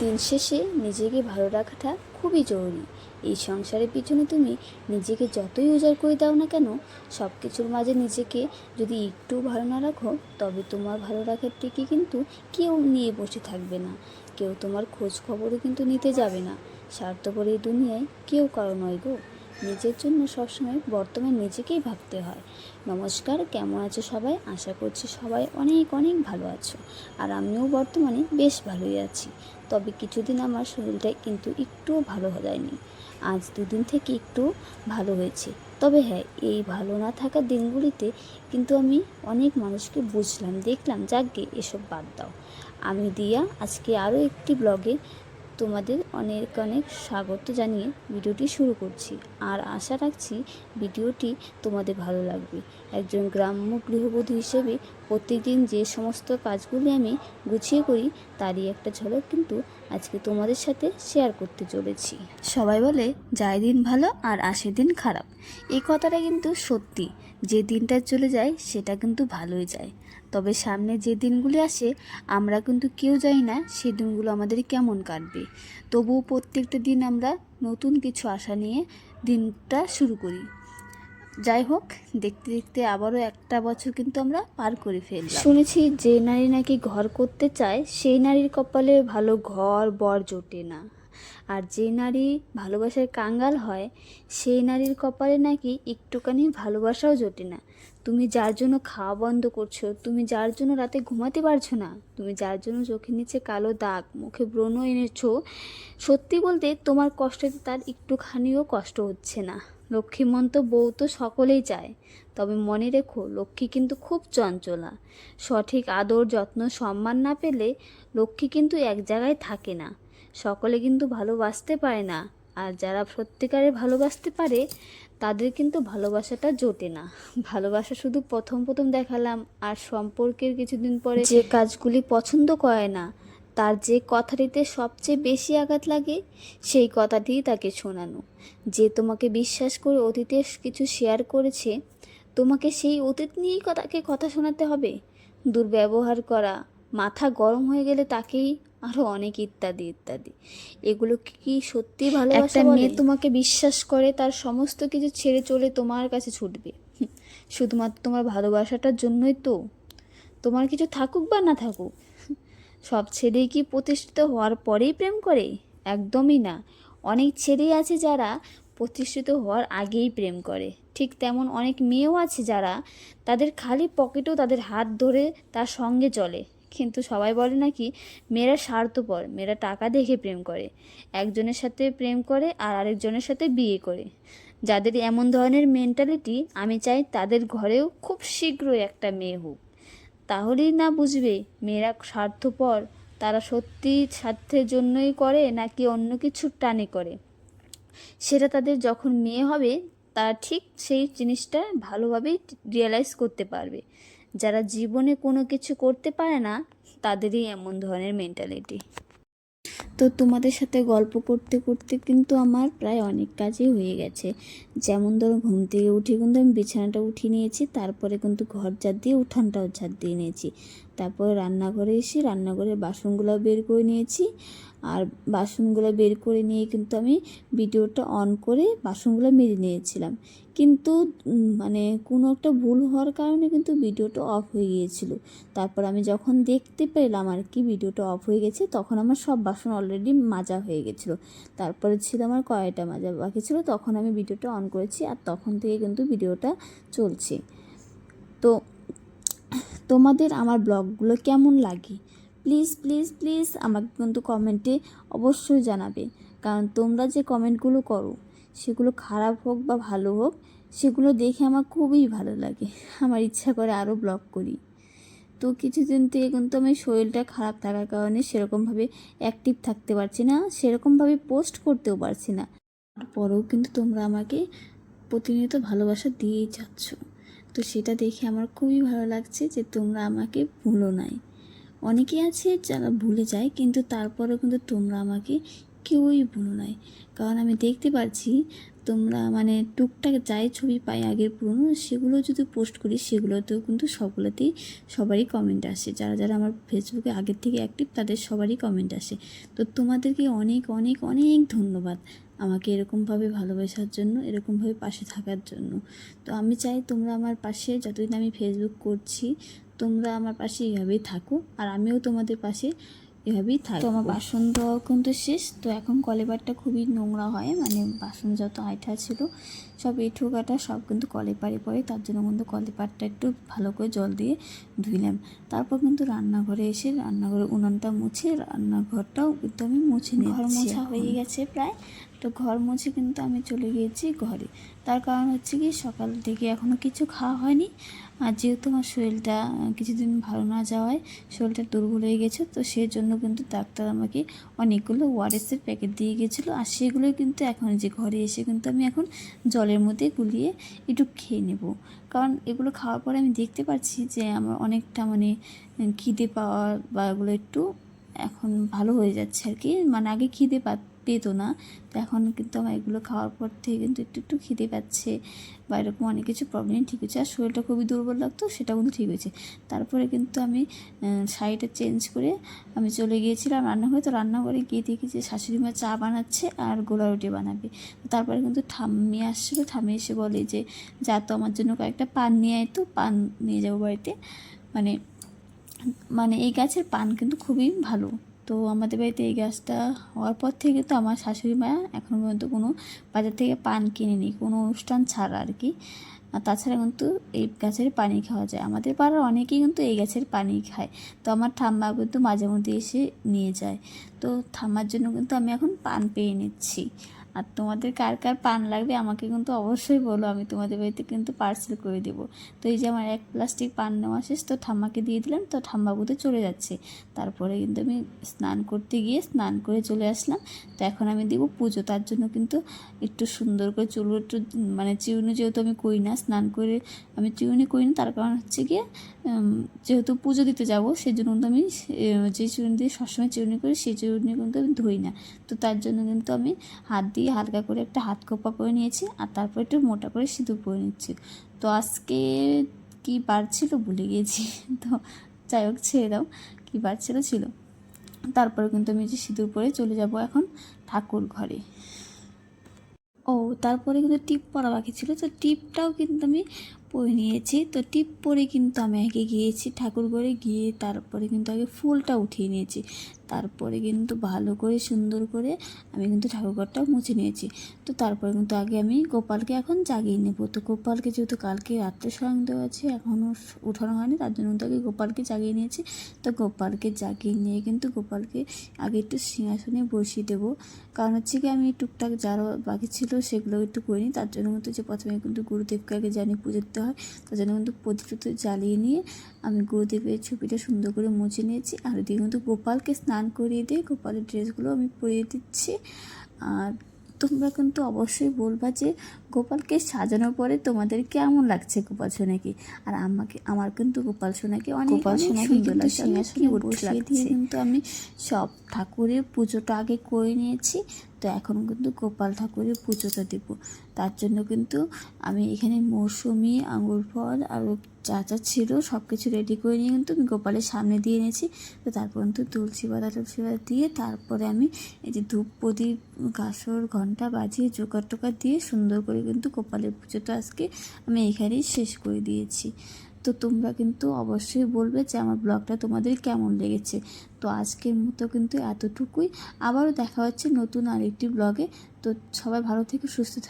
দিন শেষে নিজেকে ভালো রাখাটা খুবই জরুরি। এই সংসারের পিছনে তুমি নিজেকে যতই উজাড় করে দাও না কেন, সব কিছুর মাঝে নিজেকে যদি একটু ভালো না রাখো, তবে তোমার ভালো রাখার থেকে কিন্তু কেউ নিয়ে বসে থাকবে না। কেউ তোমার খোঁজ খবরও কিন্তু নিতে যাবে না। স্বার্থপর এই দুনিয়ায় কেউ কারো নয় গো। নিজের জন্য সবসময় বর্তমান নিজেকেই ভাবতে হয়। নমস্কার, কেমন আছো সবাই? আশা করছি সবাই অনেক অনেক ভালো আছো। আর আমিও বর্তমানে বেশ ভালোই আছি। তবে কিছুদিন আমার শরীরটা কিন্তু একটুও ভালো যায়নি। আজ দুদিন থেকে একটু ভালো হয়েছে। তবে হ্যাঁ, এই ভালো না থাকার দিনগুলিতে কিন্তু আমি অনেক মানুষকে বুঝলাম, দেখলাম যাকগে এসব বাদ দাও। আমি দিয়া আজকে আরও একটি ব্লগে তোমাদের অনেক অনেক স্বাগত জানিয়ে ভিডিওটি শুরু করছি। আর আশা রাখছি ভিডিওটি তোমাদের ভালো লাগবে। একজন গ্রাম্য গৃহবধূ হিসেবে প্রত্যেকদিন যে সমস্ত কাজগুলি আমি গুছিয়ে করি, তারই একটা ঝলক কিন্তু আজকে তোমাদের সাথে শেয়ার করতে চলেছি। সবাই বলে যায় দিন ভালো আর আসে দিন খারাপ। এই কথাটা কিন্তু সত্যি। যে দিনটা চলে যায় সেটা কিন্তু ভালোই যায়, তবে সামনে যে দিনগুলি আসে আমরা কিন্তু কেউ জানি না সেই দিনগুলো আমাদের কেমন কাটবে। তবুও প্রত্যেকটা দিন আমরা নতুন কিছু আশা নিয়ে দিনটা শুরু করি। যাই হোক, দেখতে দেখতে আবারও একটা বছর কিন্তু আমরা পার করে ফেললাম। শুনেছি যে নারী নাকি ঘর করতে চায় সেই নারীর কপালে ভালো ঘর বর জোটে না। আর যে নারী ভালোবাসার কাঙ্গাল হয় সেই নারীর কপালে নাকি একটুখানি ভালোবাসাও জোটে না। তুমি যার জন্য খাওয়া বন্ধ করছো, তুমি যার জন্য রাতে ঘুমাতে পারছো না, তুমি যার জন্য চোখের নিচে কালো দাগ, মুখে ব্রণ এনেছো, সত্যি বলতে তোমার কষ্টতে তার একটুখানিও কষ্ট হচ্ছে না। লক্ষ্মীমন্ত বউ তো সকলেই চায়, তবে মনে রেখো লক্ষ্মী কিন্তু খুব চঞ্চলা। সঠিক আদর যত্ন সম্মান না পেলে লক্ষ্মী কিন্তু এক জায়গায় থাকে না। সকলে কিন্তু ভালোবাসতে পারে না, আর যারা সত্যিকারে ভালোবাসতে পারে তাদের কিন্তু ভালোবাসাটা জোটে না। ভালোবাসা শুধু প্রথম প্রথম দেখালাম, আর সম্পর্কের কিছুদিন পরে যে কাজগুলি পছন্দ করে না, তার যে কথাটিতে সবচেয়ে বেশি আঘাত লাগে সেই কথাটিই তাকে শোনানো। যে তোমাকে বিশ্বাস করে অতীতে কিছু শেয়ার করেছে, তোমাকে সেই অতীত নিয়েই তাকে কথা শোনাতে হবে। দুর্ব্যবহার করা, মাথা গরম হয়ে গেলে তাকেই আরও অনেক ইত্যাদি ইত্যাদি। এগুলো কি সত্যি ভালোবাসা? একটা মেয়ে তোমাকে বিশ্বাস করে তার সমস্ত কিছু ছেড়ে চলে তোমার কাছে ছুটবে শুধুমাত্র তোমার ভালোবাসাটার জন্যই তো। তোমার কিছু থাকুক বা না থাকুক, সব ছেলেই কি প্রতিষ্ঠিত হওয়ার পরেই প্রেম করে? একদমই না। অনেক ছেলেই আছে যারা প্রতিষ্ঠিত হওয়ার আগেই প্রেম করে। ঠিক তেমন অনেক মেয়েও আছে যারা তাদের খালি পকেটেও তাদের হাত ধরে তার সঙ্গে চলে। কিন্তু সবাই বলে নাকি মেয়েরা স্বার্থপর, মেয়েরা টাকা দেখে প্রেম করে। একজনের সাথে প্রেম করে আর আরেকজনের সাথে বিয়ে করে। যাদের এমন ধরনের মেন্টালিটি, আমি চাই তাদের ঘরেও খুব শীঘ্রই একটা মেয়ে হোক। তাহলেই না বুঝবে মেয়েরা স্বার্থপর, তারা সত্যি স্বার্থের জন্যই করে নাকি অন্য কিছুর টানে করে। সেটা তাদের যখন মেয়ে হবে তারা ঠিক সেই জিনিসটা ভালোভাবেই রিয়েলাইজ করতে পারবে। যারা জীবনে কোনো কিছু করতে পারে না, তাদেরই এমন ধরনের মেন্টালিটি। তো তোমাদের সাথে গল্প করতে করতে কিন্তু আমার প্রায় অনেক কাজই হয়ে গেছে। যেমন ধরো, ঘুম থেকে উঠে কিন্তু আমি বিছানাটা উঠিয়ে নিয়েছি, তারপরে কিন্তু ঘর ঝাড় দিয়ে উঠানটাও ঝাড় দিয়ে নিয়েছি। তারপরে রান্নাঘরে এসে রান্নাঘরের বাসনগুলো বের করে নিয়েছি। আর বাসনগুলো বের করে নিয়ে কিন্তু আমি ভিডিওটা অন করে বাসনগুলো মেজে নিয়েছিলাম। কিন্তু মানে কোনো একটা ভুল হওয়ার কারণে কিন্তু ভিডিওটা অফ হয়ে গিয়েছিল। তারপর আমি যখন দেখতে পেলাম আর কি ভিডিওটা অফ হয়ে গেছে, তখন আমার সব বাসন অলরেডি মাজা হয়ে গেছিলো। তারপরে ছিল আমার কড়াইটা মাজা বাকি ছিল, তখন আমি ভিডিওটা অন করেছি আর তখন থেকে কিন্তু ভিডিওটা চলছে। তো তোমাদের আমার ব্লগগুলো কেমন লাগে প্লিজ প্লিজ প্লিজ আমাকে কিন্তু কমেন্টে অবশ্যই জানাবে। কারণ তোমরা যে কমেন্টগুলো করো, সেগুলো খারাপ হোক বা ভালো হোক, সেগুলো দেখে আমার খুবই ভালো লাগে। আমার ইচ্ছা করে আরও ব্লগ করি। তো কিছুদিন থেকে কিন্তু আমি শরীরটা খারাপ থাকার কারণে সেরকমভাবে অ্যাক্টিভ থাকতে পারছি না, সেরকমভাবে পোস্ট করতেও পারছি না। তারপরেও কিন্তু তোমরা আমাকে প্রতিনিয়ত ভালোবাসা দিয়েই যাচ্ছ। তো সেটা দেখে আমার খুবই ভালো লাগছে যে তোমরা আমাকে ভুলো নাই। অনেকেই আছে যারা ভুলে যায়, কিন্তু তারপরেও কিন্তু তোমরা আমাকে কেউই ভুলো নাই, কারণ আমি দেখতে পাচ্ছি তোমরা মানে টুকটাক যাই ছবি পাই আগের পুরনো সেগুলো যদি পোস্ট করি সেগুলোতেও কিন্তু সবগুলোতেই সবারই কমেন্ট আসে। যারা যারা আমার ফেসবুকে আগের থেকে অ্যাক্টিভ তাদের সবারই কমেন্ট আসে। তো তোমাদেরকে অনেক অনেক অনেক ধন্যবাদ আমাকে এরকমভাবে ভালোবাসার জন্য, এরকমভাবে পাশে থাকার জন্য। তো আমি চাই তোমরা আমার পাশে, যতদিন আমি ফেসবুক করছি তোমরা আমার পাশে এইভাবেই থাকো, আর আমিও তোমাদের পাশে এভাবেই থাকবো। তো আমার বাসন ধোয়া কিন্তু শেষ। তো এখন কলেপারটা খুবই নোংরা হয়, মানে বাসন যত আইঠা ছিল সব এঁঠো কাটা সব কিন্তু কলেপারে পড়ে, তার জন্য কিন্তু কলেপারটা একটু ভালো করে জল দিয়ে ধুইলাম। তারপর কিন্তু রান্নাঘরে এসে রান্নাঘরে উনানটা মুছে রান্নাঘরটাও কিন্তু আমি মুছে নিই। ঘর মোছা হয়ে গেছে প্রায়। তো ঘর মুছে কিন্তু আমি চলে গিয়েছি ঘরে। তার কারণ হচ্ছে কি, সকাল থেকে এখনও কিছু খাওয়া হয়নি, আর যেহেতু আমার শরীরটা কিছুদিন ভালো না যাওয়ায় শরীরটা দুর্বল হয়ে গেছে, তো সেই জন্য কিন্তু ডাক্তার আমাকে অনেকগুলো ওআরএসের প্যাকেট দিয়ে গেছিলো, আর সেগুলোই কিন্তু এখন যে ঘরে এসে কিন্তু আমি এখন জলের মধ্যে গুলিয়ে একটু খেয়ে নেব। কারণ এগুলো খাওয়ার পরে আমি দেখতে পাচ্ছি যে আমার অনেকটা মানে খিদে পাওয়া বা এগুলো একটু এখন ভালো হয়ে যাচ্ছে আর কি। মানে আগে খিদে পেতো না, তো এখন কিন্তু আমার এগুলো খাওয়ার পর থেকে কিন্তু একটু একটু খিদে পাচ্ছে বা এরকম অনেক কিছু প্রবলেম ঠিক হচ্ছে। আর শরীরটা খুবই দুর্বল লাগতো, সেটাও কিন্তু ঠিক হয়েছে। তারপরে কিন্তু আমি শাড়িটা চেঞ্জ করে আমি চলে গিয়েছিলাম রান্নাঘরে। তো রান্নাঘরে গিয়ে দেখি যে শাশুড়ি মা চা বানাচ্ছে আর গোলা রুটি বানাবে। তারপরে কিন্তু ঠাম্মি আসছিলো, ঠাম্মি এসে বলে যে যা তো আমার জন্য কয়েকটা পান নিয়ে আয়, তো পান নিয়ে যাবো বাড়িতে। মানে মানে এই গাছের পান কিন্তু খুবই ভালো। তো আমাদের বাড়িতে এই গাছটা হওয়ার পর থেকে তো আমার শাশুড়ি মা এখনও পর্যন্ত কোনো বাজার থেকে পান কিনেনি, কোনো অনুষ্ঠান ছাড়া আর কি। আর তাছাড়া কিন্তু এই গাছের পানি খাওয়া যায়। আমাদের পাড়ার অনেকেই কিন্তু এই গাছের পানি খায়। তো আমার ঠাম্মা কিন্তু মাঝে মধ্যে এসে নিয়ে যায়। তো ঠাম্মার জন্য কিন্তু আমি এখন পান পেয়ে নিচ্ছি। আর তোমাদের কার কার পান লাগবে আমাকে কিন্তু অবশ্যই বলো, আমি তোমাদের বাড়িতে কিন্তু পার্সেল করে দেবো। তো এই যে আমার এক প্লাস্টিক পান নেওয়া শেষ, তো ঠাম্মাকে দিয়ে দিলাম। তো ঠাম্মা বোধে চলে যাচ্ছে। তারপরে কিন্তু আমি স্নান করতে গিয়ে স্নান করে চলে আসলাম। তো এখন আমি দেবো পুজো, তার জন্য কিন্তু একটু সুন্দর করে চুল একটু মানে চিরুনি, যেহেতু আমি করি না স্নান করে, আমি চিরুনি করি না, তার কারণ হচ্ছে গিয়ে যেহেতু পুজো দিতে যাবো সেই জন্য কিন্তু আমি যে চিরুনি দিয়ে সবসময় চিরুনি করি সেই চিরুনি কিন্তু আমি ধুই না। তো তার জন্য কিন্তু আমি হাত দিয়ে হালকা করে একটা হাত খোপা করে নিয়েছি, আর তারপর একটু মোটা করে সিঁদুর পরে নিচ্ছি। তো আজকে কী বার ছিল ভুলে গিয়েছি, তো যাই হোক ছেড়ে দাও, কী বার ছিল। তারপরে কিন্তু আমি যে সিঁদুর পরে চলে যাব এখন ঠাকুর ঘরে। ও তারপরে কিন্তু টিপ পরা বাকি ছিল, তো টিপটাও কিন্তু আমি পরে নিয়েছি। তো টিপ পরে কিন্তু আমি আগে গিয়েছি ঠাকুর ঘরে, গিয়ে তারপরে কিন্তু আগে ফুলটা উঠিয়ে নিয়েছি। তারপরে কিন্তু ভালো করে সুন্দর করে আমি কিন্তু ঠাকুরঘরটা মুছে নিয়েছি। তো তারপরে কিন্তু আগে আমি গোপালকে এখন জাগিয়ে নেব। তো গোপালকে যেহেতু কালকে রাত্রে শয়ন দেওয়া আছে, এখনও উঠানো হয়নি, তার জন্য কিন্তু আগে গোপালকে জাগিয়ে নিয়েছি। তো গোপালকে জাগিয়ে নিয়ে কিন্তু গোপালকে আগে একটু সিংহাসনে বসিয়ে দেবো। কারণ হচ্ছে কি, আমি টুকটাক যারা বাকি ছিল সেগুলো একটু করিনি, তার জন্য কিন্তু যে প্রথমে কিন্তু গুরুদেবকে আগে জানিয়ে পুজো দিতে হয়, তার জন্য কিন্তু প্রদীপ জ্বালিয়ে নিয়ে আমি গুরুদেবের ছবিটা সুন্দর করে মুছে নিয়েছি। আর দিয়ে কিন্তু গোপালকে স্নান করিয়ে দিয়ে গোপালের ড্রেসগুলো আমি পরিয়ে দিচ্ছি। আর তোমরা কিন্তু অবশ্যই বলবা যে গোপালকে সাজানোর পরে তোমাদের কেমন লাগছে গোপাল সোনাকে। আর আমার কিন্তু গোপাল সোনাকে অনেক সুন্দর লাগছে। সিংহাসনে বসিয়ে দিয়ে কিন্তু আমি সব ঠাকুরের পুজোটা আগে করে নিয়েছি। তো এখন কিন্তু গোপাল ঠাকুরের পুজোটা দেবো, তার জন্য কিন্তু আমি এখানে মৌসুমি, আঙুর ফল আর যা ছিল সব কিছু রেডি করে নিয়ে কিন্তু আমি গোপালের সামনে দিয়ে নিয়েছি। তো তারপর কিন্তু তুলসী পাতা দিয়ে তারপরে আমি এই যে ধূপ প্রদীপ কাসর ঘন্টা বাজিয়ে জোগাড় টোকার দিয়ে সুন্দর করে কিন্তু গোপালের পুজোটা আজকে আমি এখানেই শেষ করে দিয়েছি। তো তোমরা কিন্তু অবশ্যই বলবে যে আমার ব্লগটা তোমাদের কেমন লেগেছে। তো আজকের মতো কিন্তু এতটুকুই, আবারও দেখা হচ্ছে নতুন আরেকটি ব্লগে। তো সবাই ভালো থেকে সুস্থ